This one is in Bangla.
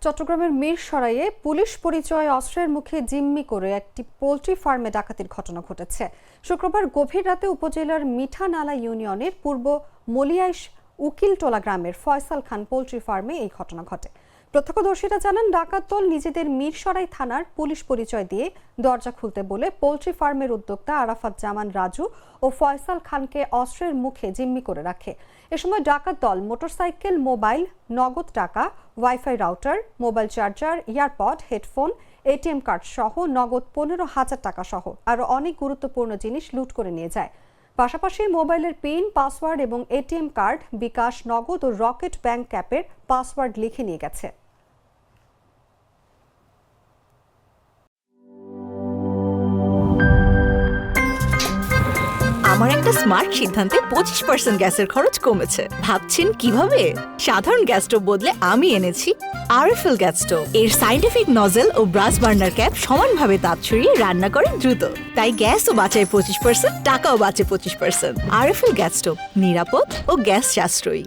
চট্টগ্রামের মিরসরাইয়ে পুলিশ পরিচয় অস্ত্রের মুখে জিম্মি করে একটি পোল্ট্রি ফার্মে ডাকাতির ঘটনা ঘটেছে। শুক্রবার গভীর রাতে উপজেলার মিঠানালা ইউনিয়নের পূর্ব মলিয়াইশ উকিলটোলা গ্রামের ফয়সাল খান পোল্ট্রি ফার্মে এই ঘটনা ঘটে। প্রত্যক্ষদর্শীরা জানান, ডাকাত দল নিজেদের মিরসরাই থানার পুলিশ পরিচয় দিয়ে দরজা খুলতে বলে পোল্ট্রি ফার্মের উদ্যোক্তা আরাফাত জামান রাজু ও ফয়সাল খানকে অস্ত্রের মুখে জিম্মি করে রাখে। এ সময় ডাকাত দল মোটরসাইকেল, মোবাইল, নগদ টাকা, wifi router, mobile charger, EarPod, headphone, ATM card সহ নগদ 15,000 টাকা সহ আরও অনেক গুরুত্বপূর্ণ জিনিস লুট করে নিয়ে যায়। পাশাপাশি মোবাইলের পিন, পাসওয়ার্ড এবং এটিএম কার্ড, বিকাশ, নগদ ও রকেট ব্যাংক অ্যাপের পাসওয়ার্ড লিখে নিয়ে গেছে। আমার একটা স্মার্ট সিদ্ধান্তে 25% গ্যাসের খরচ কমেছে। ভাবছেন কিভাবে? সাধারণ গ্যাস স্টোভ বদলে আমি এনেছি আরএফএল গ্যাস স্টোভ। এর সাইন্টিফিক নজল ও ব্রাস বার্নার ক্যাপ সমানভাবে তাপ ছড়িয়ে রান্না করে দ্রুত। তাই গ্যাসও বাঁচায় 25%, টাকাও বাঁচে 25%। আরএফএল গ্যাস স্টোভ নিরাপদ ও গ্যাস সাশ্রয়ী।